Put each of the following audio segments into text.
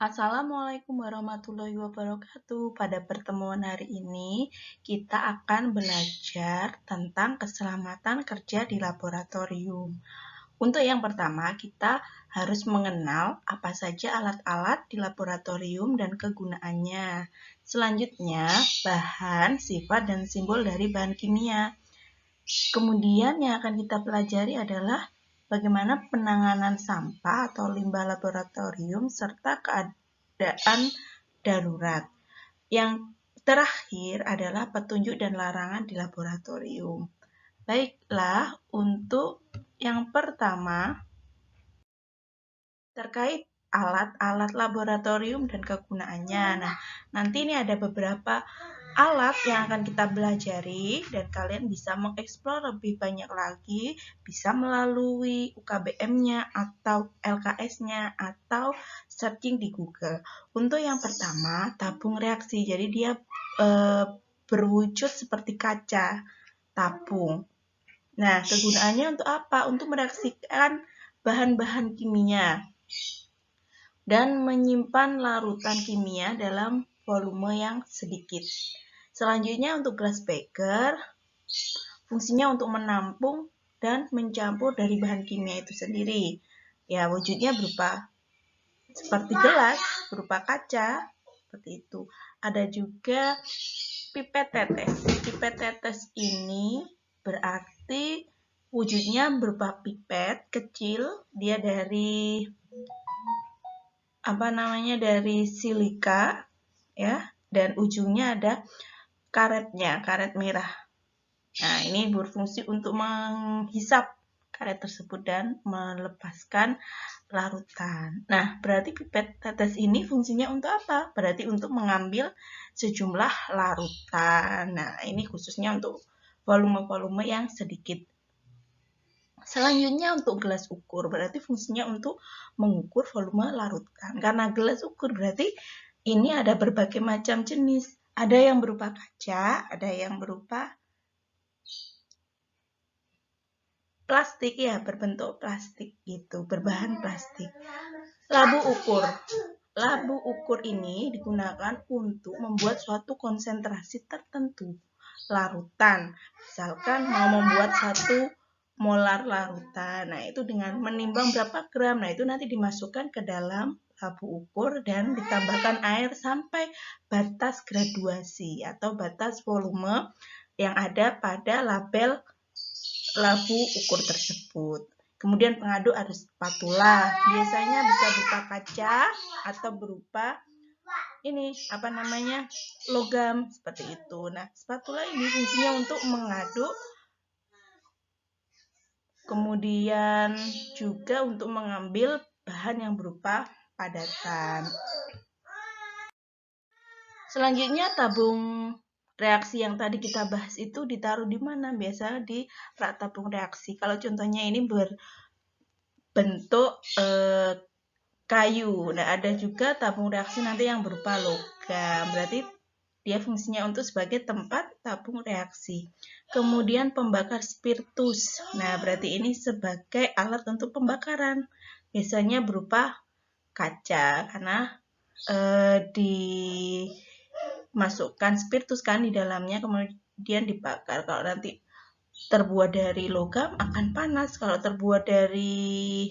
Assalamualaikum warahmatullahi wabarakatuh. Pada pertemuan hari ini, kita akan belajar tentang keselamatan kerja di laboratorium. Untuk yang pertama, kita harus mengenal apa saja alat-alat di laboratorium dan kegunaannya. Selanjutnya, bahan, sifat, dan simbol dari bahan kimia. Kemudian yang akan kita pelajari adalah bagaimana penanganan sampah atau limbah laboratorium serta keadaan darurat. Yang terakhir adalah petunjuk dan larangan di laboratorium. Baiklah, untuk yang pertama terkait alat-alat laboratorium dan kegunaannya. Nah, nanti ini ada beberapa alat yang akan kita pelajari dan kalian bisa mengeksplor lebih banyak lagi, bisa melalui UKBM-nya atau LKS-nya atau searching di Google. Untuk yang pertama, tabung reaksi. Jadi dia berwujud seperti kaca tabung. Nah, kegunaannya untuk apa? Untuk mereaksikan bahan-bahan kimia dan menyimpan larutan kimia dalam volume yang sedikit. Selanjutnya untuk glass beaker, fungsinya untuk menampung dan mencampur dari bahan kimia itu sendiri. Ya, wujudnya berupa seperti gelas, berupa kaca, seperti itu. Ada juga pipet tetes. Pipet tetes ini berarti wujudnya berupa pipet kecil, dia dari dari silika ya, dan ujungnya ada karetnya, karet merah. Nah, ini berfungsi untuk menghisap karet tersebut dan melepaskan larutan. Nah, berarti pipet tetes ini fungsinya untuk apa? Berarti untuk mengambil sejumlah larutan. Nah, ini khususnya untuk volume-volume yang sedikit. Selanjutnya untuk gelas ukur, berarti fungsinya untuk mengukur volume larutan. Karena gelas ukur berarti ini ada berbagai macam jenis. Ada yang berupa kaca, ada yang berupa plastik ya, berbentuk plastik gitu, berbahan plastik. Labu ukur. Labu ukur ini digunakan untuk membuat suatu konsentrasi tertentu larutan. Misalkan mau membuat 1 molar larutan. Nah, itu dengan menimbang berapa gram. Nah, itu nanti dimasukkan ke dalam labu ukur dan ditambahkan air sampai batas graduasi atau batas volume yang ada pada label labu ukur tersebut. Kemudian pengaduk harus spatula. Biasanya bisa berupa kaca atau berupa logam seperti itu. Nah, spatula ini fungsinya untuk mengaduk, kemudian juga untuk mengambil bahan yang berupa padatan. Selanjutnya tabung reaksi yang tadi kita bahas itu ditaruh di mana? Biasanya di rak tabung reaksi. Kalau contohnya ini berbentuk kayu. Nah, ada juga tabung reaksi nanti yang berupa logam. Berarti dia fungsinya untuk sebagai tempat tabung reaksi. Kemudian pembakar spiritus. Nah, berarti ini sebagai alat untuk pembakaran. Biasanya berupa kaca karena dimasukkan spiritus kan di dalamnya, kemudian dibakar. Kalau nanti terbuat dari logam akan panas, kalau terbuat dari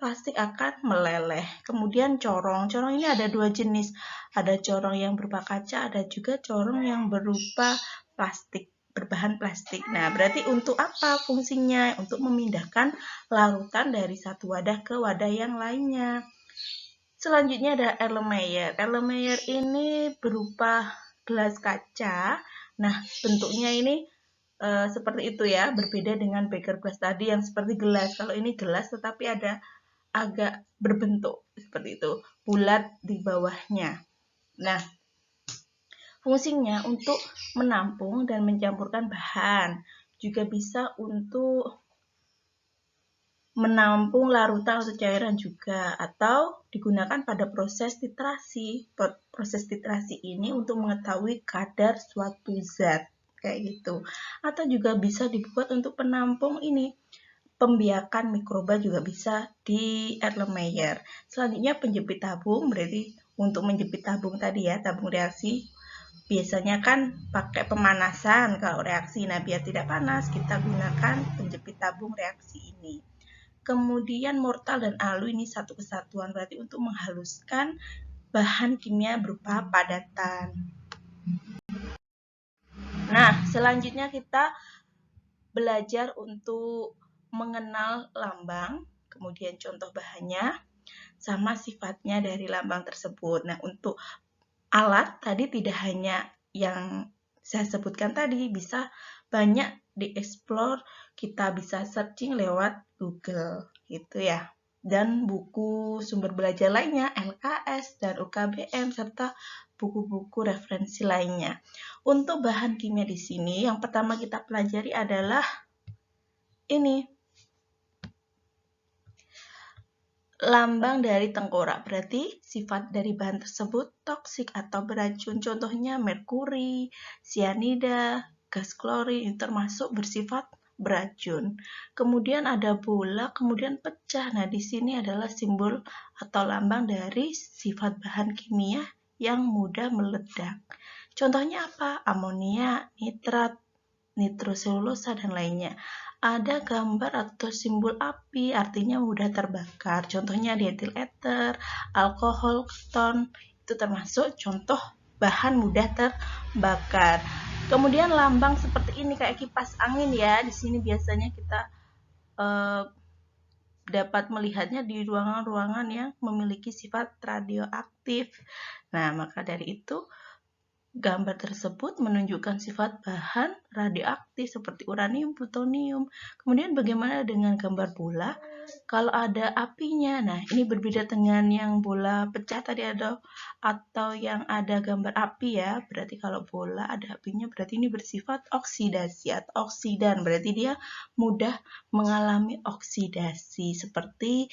plastik akan meleleh. Kemudian corong. Corong ini ada 2 jenis. Ada corong yang berupa kaca, ada juga corong yang berupa plastik, berbahan plastik. Nah, berarti untuk apa fungsinya? Untuk memindahkan larutan dari satu wadah ke wadah yang lainnya. Selanjutnya ada Erlenmeyer. Erlenmeyer ini berupa gelas kaca. Nah, bentuknya ini seperti itu ya, berbeda dengan beker gelas tadi yang seperti gelas. Kalau ini gelas tetapi ada agak berbentuk seperti itu, bulat di bawahnya. Nah, fungsinya untuk menampung dan mencampurkan bahan, juga bisa untuk menampung larutan atau cairan juga, atau digunakan pada proses titrasi. Proses titrasi ini untuk mengetahui kadar suatu zat, kayak gitu. Atau juga bisa dibuat untuk penampung ini, pembiakan mikroba juga bisa di Erlenmeyer. Selanjutnya penjepit tabung, berarti untuk menjepit tabung tadi ya, tabung reaksi biasanya kan pakai pemanasan kalau reaksi. Nah, biar tidak panas kita gunakan penjepit tabung reaksi ini. Kemudian mortal dan alu ini satu kesatuan, berarti untuk menghaluskan bahan kimia berupa padatan. Nah, selanjutnya kita belajar untuk mengenal lambang, kemudian contoh bahannya, sama sifatnya dari lambang tersebut. Nah, untuk alat tadi tidak hanya yang saya sebutkan tadi, bisa banyak dieksplor, kita bisa searching lewat Google gitu ya. Dan buku sumber belajar lainnya, LKS dan UKBM, serta buku-buku referensi lainnya. Untuk bahan kimia di sini, yang pertama kita pelajari adalah ini, lambang dari tengkorak, berarti sifat dari bahan tersebut toksik atau beracun. Contohnya merkuri, sianida, gas klorin, termasuk bersifat beracun. Kemudian ada bola, kemudian pecah. Nah, di sini adalah simbol atau lambang dari sifat bahan kimia yang mudah meledak. Contohnya apa? Amonia, nitrat, nitroselulosa, dan lainnya. Ada gambar atau simbol api, artinya mudah terbakar. Contohnya dietil ether, alkohol, keton, itu termasuk contoh bahan mudah terbakar. Kemudian lambang seperti ini kayak kipas angin ya. Di sini biasanya kita dapat melihatnya di ruangan-ruangan yang memiliki sifat radioaktif. Nah, maka dari itu gambar tersebut menunjukkan sifat bahan radioaktif seperti uranium, plutonium. Kemudian bagaimana dengan gambar bola? Kalau ada apinya, nah ini berbeda dengan yang bola pecah tadi atau yang ada gambar api ya. Berarti kalau bola ada apinya, berarti ini bersifat oksidasi atau oksidan. Berarti dia mudah mengalami oksidasi seperti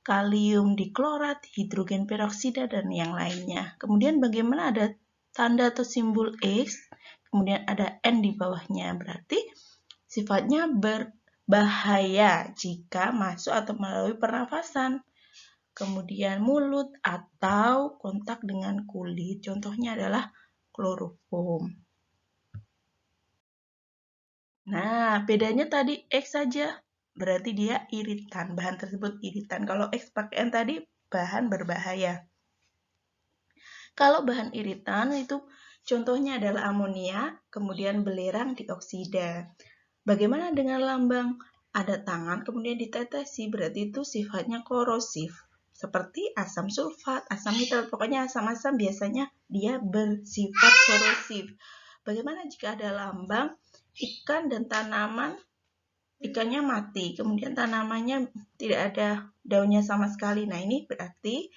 kalium diklorat, hidrogen peroksida, dan yang lainnya. Kemudian bagaimana ada tanda atau simbol X, kemudian ada N di bawahnya, berarti sifatnya berbahaya jika masuk atau melalui pernafasan, kemudian mulut atau kontak dengan kulit. Contohnya adalah kloroform. Nah, bedanya tadi X saja, berarti dia iritan, bahan tersebut iritan. Kalau X pakai N tadi, bahan berbahaya. Kalau bahan iritan itu contohnya adalah amonia, kemudian belerang dioksida. Bagaimana dengan lambang? Ada tangan, kemudian ditetesi, berarti itu sifatnya korosif. Seperti asam sulfat, asam nitrat, pokoknya asam-asam biasanya dia bersifat korosif. Bagaimana jika ada lambang ikan dan tanaman, ikannya mati, kemudian tanamannya tidak ada daunnya sama sekali. Nah, ini berarti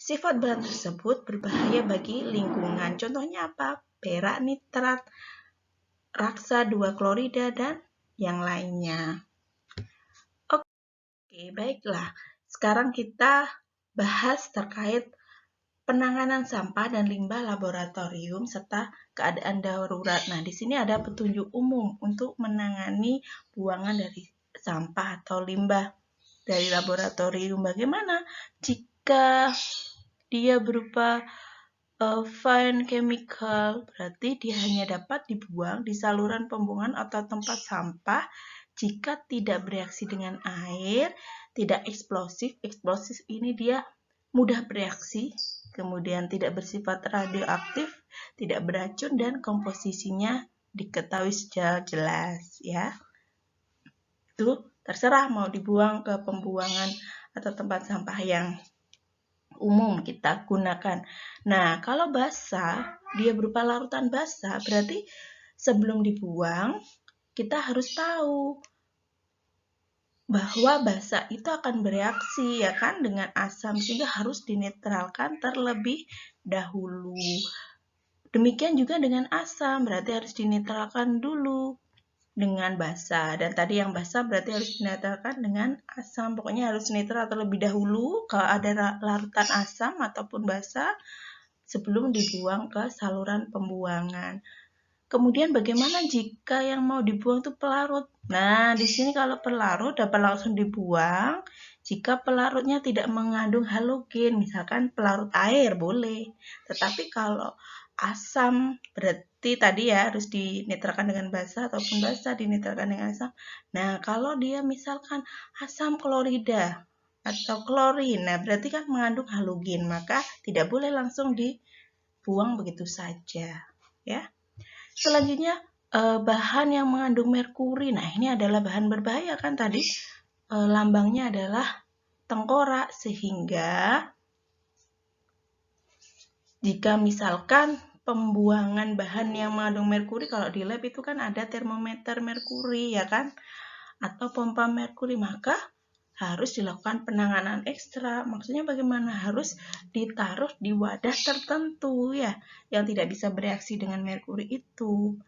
sifat bahan tersebut berbahaya bagi lingkungan. Contohnya apa? Perak nitrat, raksa 2 klorida, dan yang lainnya. Oke, baiklah. Sekarang kita bahas terkait penanganan sampah dan limbah laboratorium serta keadaan darurat. Nah, di sini ada petunjuk umum untuk menangani buangan dari sampah atau limbah dari laboratorium. Bagaimana jika dia berupa fine chemical, berarti dia hanya dapat dibuang di saluran pembuangan atau tempat sampah jika tidak bereaksi dengan air, tidak eksplosif. Eksplosif ini dia mudah bereaksi, kemudian tidak bersifat radioaktif, tidak beracun, dan komposisinya diketahui secara jelas ya. Itu terserah mau dibuang ke pembuangan atau tempat sampah yang umum kita gunakan. Nah, kalau basah, dia berupa larutan basah, berarti sebelum dibuang, kita harus tahu bahwa basah itu akan bereaksi ya kan dengan asam, sehingga harus dinetralkan terlebih dahulu. Demikian juga dengan asam, berarti harus dinetralkan dulu dengan basah, dan tadi yang basah berarti harus dinetralkan dengan asam. Pokoknya harus netral terlebih dahulu kalau ada larutan asam ataupun basah sebelum dibuang ke saluran pembuangan. Kemudian bagaimana jika yang mau dibuang itu pelarut? Nah, di sini kalau pelarut dapat langsung dibuang jika pelarutnya tidak mengandung halogen, misalkan pelarut air boleh. Tetapi kalau asam berarti tadi ya harus dinetralkan dengan basa ataupun basa dinetralkan dengan asam. Nah, kalau dia misalkan asam klorida atau klorin, nah berarti kan mengandung halogen, maka tidak boleh langsung dibuang begitu saja, ya. Selanjutnya bahan yang mengandung merkuri. Nah, ini adalah bahan berbahaya kan tadi lambangnya adalah tengkorak, sehingga jika misalkan pembuangan bahan yang mengandung merkuri, kalau di lab itu kan ada termometer merkuri ya kan, atau pompa merkuri, maka harus dilakukan penanganan ekstra. Maksudnya bagaimana? Harus ditaruh di wadah tertentu ya, yang tidak bisa bereaksi dengan merkuri itu.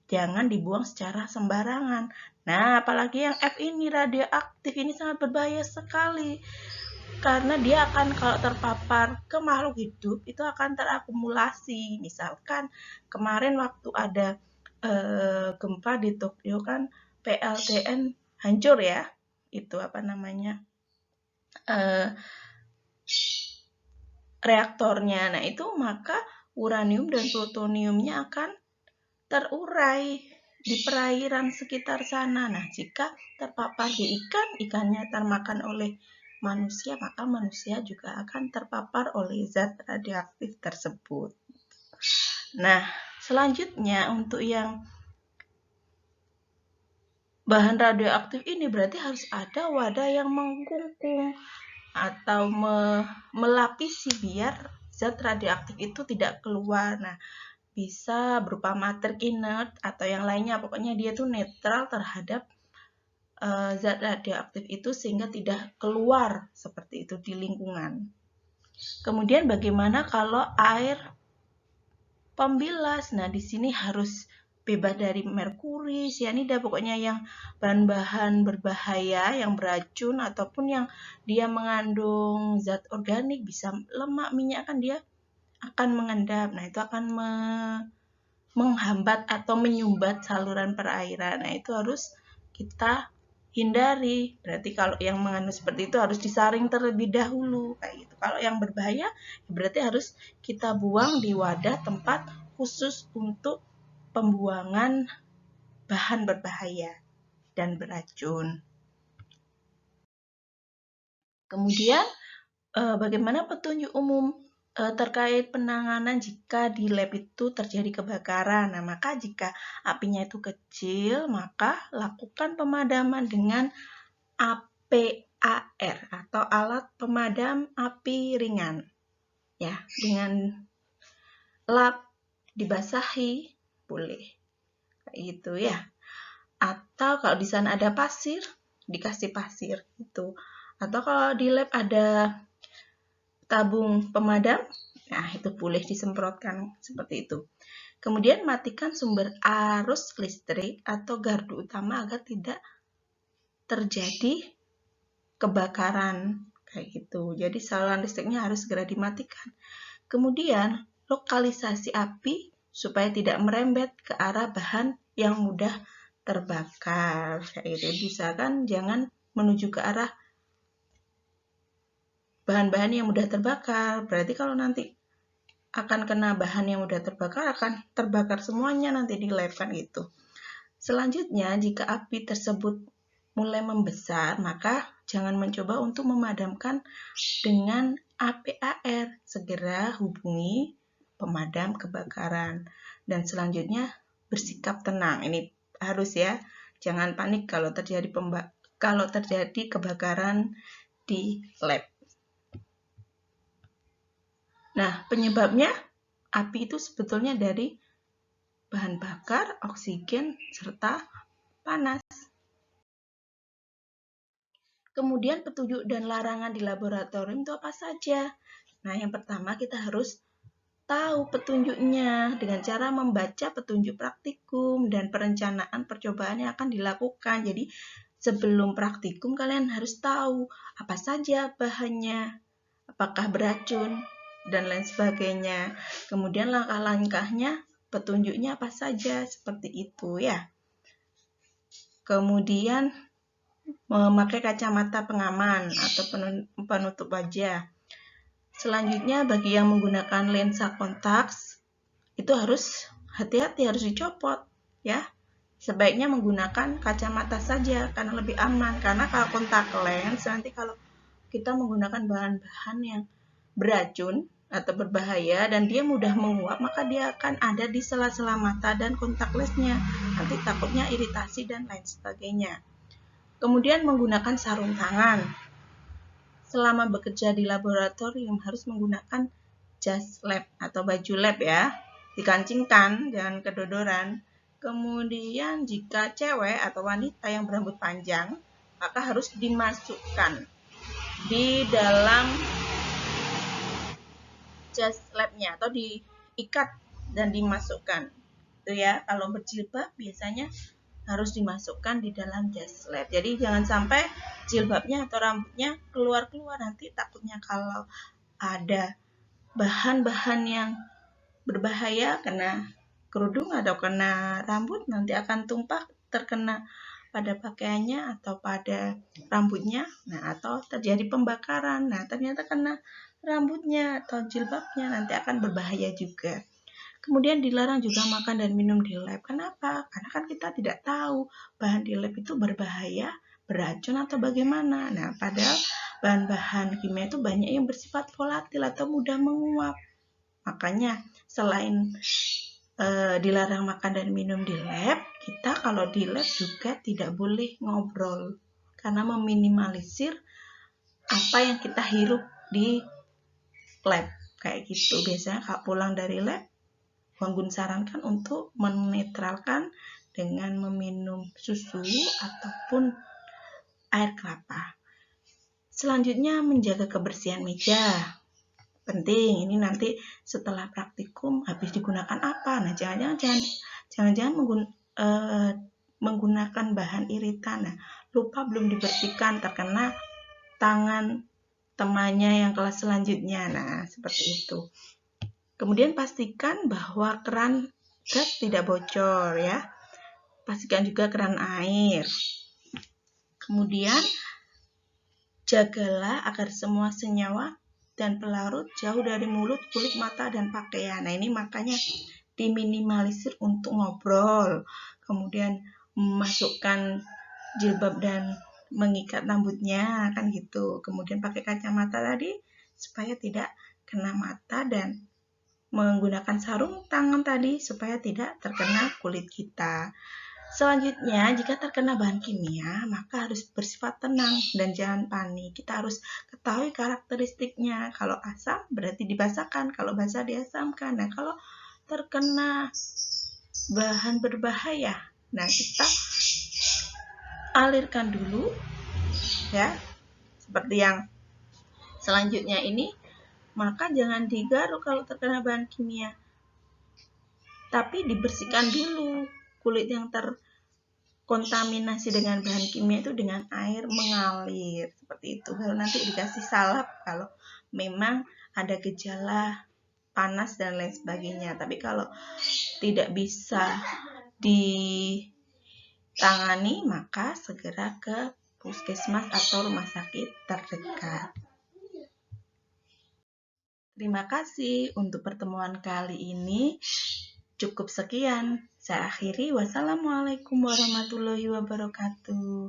Jangan dibuang secara sembarangan. Nah, apalagi yang F ini radioaktif, ini sangat berbahaya sekali. Karena dia akan kalau terpapar ke makhluk hidup, itu akan terakumulasi. Misalkan kemarin waktu ada gempa di Tokyo kan, PLTN hancur ya. Itu apa namanya? Reaktornya. Nah, itu maka uranium dan plutoniumnya akan terurai di perairan sekitar sana. Nah, jika terpapar di ikan, ikannya termakan oleh manusia, maka manusia juga akan terpapar oleh zat radioaktif tersebut. Nah, selanjutnya untuk yang bahan radioaktif ini berarti harus ada wadah yang mengkungkung atau melapisi biar zat radioaktif itu tidak keluar. Nah, bisa berupa mater inert atau yang lainnya, pokoknya dia tuh netral terhadap zat radioaktif itu sehingga tidak keluar seperti itu di lingkungan. Kemudian bagaimana kalau air pembilas? Nah, di sini harus bebas dari merkuri, sianida, pokoknya yang bahan-bahan berbahaya, yang beracun ataupun yang dia mengandung zat organik, bisa lemak, minyak, kan dia akan mengendap. Nah, itu akan menghambat atau menyumbat saluran perairan. Nah, itu harus kita hindari. Berarti kalau yang mengandung seperti itu harus disaring terlebih dahulu kayak gitu. Kalau yang berbahaya berarti harus kita buang di wadah tempat khusus untuk pembuangan bahan berbahaya dan beracun. Kemudian bagaimana petunjuk umum terkait penanganan jika di lab itu terjadi kebakaran. Nah, maka jika apinya itu kecil, maka lakukan pemadaman dengan APAR atau alat pemadam api ringan. Ya, dengan lap dibasahi boleh. Kayak gitu ya. Atau kalau di sana ada pasir, dikasih pasir gitu. Atau kalau di lab ada tabung pemadam, nah itu boleh disemprotkan seperti itu. Kemudian matikan sumber arus listrik atau gardu utama agar tidak terjadi kebakaran kayak gitu. Jadi saluran listriknya harus segera dimatikan. Kemudian lokalisasi api supaya tidak merembet ke arah bahan yang mudah terbakar kayak gitu. Misalkan jangan menuju ke arah bahan-bahan yang mudah terbakar, berarti kalau nanti akan kena bahan yang mudah terbakar, akan terbakar semuanya nanti di lab kan gitu. Selanjutnya, jika api tersebut mulai membesar, maka jangan mencoba untuk memadamkan dengan APAR. Segera hubungi pemadam kebakaran. Dan selanjutnya, bersikap tenang. Ini harus ya, jangan panik kalau terjadi kebakaran di lab. Nah, penyebabnya api itu sebetulnya dari bahan bakar, oksigen, serta panas. Kemudian petunjuk dan larangan di laboratorium itu apa saja? Nah, yang pertama kita harus tahu petunjuknya dengan cara membaca petunjuk praktikum dan perencanaan percobaan yang akan dilakukan. Jadi, sebelum praktikum kalian harus tahu apa saja bahannya, apakah beracun, dan lain sebagainya. Kemudian langkah-langkahnya petunjuknya apa saja, seperti itu ya. Kemudian memakai kacamata pengaman atau penutup wajah. Selanjutnya bagi yang menggunakan lensa kontak itu harus hati-hati, harus dicopot ya. Sebaiknya menggunakan kacamata saja karena lebih aman, karena kalau kontak lens nanti kalau kita menggunakan bahan-bahan yang beracun atau berbahaya dan dia mudah menguap, maka dia akan ada di sela-sela mata dan kontak lensnya. Nanti takutnya iritasi dan lain sebagainya. Kemudian menggunakan sarung tangan. Selama bekerja di laboratorium harus menggunakan jas lab atau baju lab ya. Dikancingkan, jangan kedodoran. Kemudian jika cewek atau wanita yang berambut panjang, maka harus dimasukkan di dalam jas labnya atau diikat dan dimasukkan. Itu ya, kalau berjilbab biasanya harus dimasukkan di dalam jas lab. Jadi jangan sampai jilbabnya atau rambutnya keluar-keluar, nanti takutnya kalau ada bahan-bahan yang berbahaya kena kerudung atau kena rambut, nanti akan tumpah terkena pada pakaiannya atau pada rambutnya, nah atau terjadi pembakaran, nah ternyata kena rambutnya atau jilbabnya, nanti akan berbahaya juga. Kemudian dilarang juga makan dan minum di lab. Kenapa? Karena kan kita tidak tahu bahan di lab itu berbahaya, beracun atau bagaimana. Nah, padahal bahan-bahan kimia itu banyak yang bersifat volatil atau mudah menguap. Makanya selain dilarang makan dan minum di lab, kita kalau di lab juga tidak boleh ngobrol. Karena meminimalisir apa yang kita hirup di lab. Kayak gitu. Biasanya kalau pulang dari lab, Banggun sarankan untuk menetralkan dengan meminum susu ataupun air kelapa. Selanjutnya menjaga kebersihan meja. Penting, ini nanti setelah praktikum habis digunakan apa? Nah, jangan-jangan menggunakan bahan iritan. Nah, lupa belum dibersihkan, terkena tangan temannya yang kelas selanjutnya. Nah, seperti itu. Kemudian pastikan bahwa keran gas tidak bocor ya. Pastikan juga keran air. Kemudian jagalah agar semua senyawa dan pelarut jauh dari mulut, kulit, mata, dan pakaian. Nah, ini makanya diminimalisir untuk ngobrol. Kemudian memasukkan jilbab dan mengikat rambutnya kan gitu. Kemudian pakai kacamata tadi supaya tidak kena mata dan menggunakan sarung tangan tadi supaya tidak terkena kulit kita. Selanjutnya, jika terkena bahan kimia, maka harus bersifat tenang dan jangan panik. Kita harus ketahui karakteristiknya. Kalau asam berarti dibasahkan, kalau basah diasamkan. Nah, kalau terkena bahan berbahaya, nah kita alirkan dulu ya. Seperti yang selanjutnya ini, maka jangan digaruk kalau terkena bahan kimia. Tapi dibersihkan dulu kulit yang terkontaminasi dengan bahan kimia itu dengan air mengalir. Seperti itu. Baru nanti dikasih salep kalau memang ada gejala panas dan lain sebagainya. Tapi kalau tidak bisa ditangani, maka segera ke puskesmas atau rumah sakit terdekat. Terima kasih untuk pertemuan kali ini. Cukup sekian. Saya akhiri. Wassalamualaikum warahmatullahi wabarakatuh.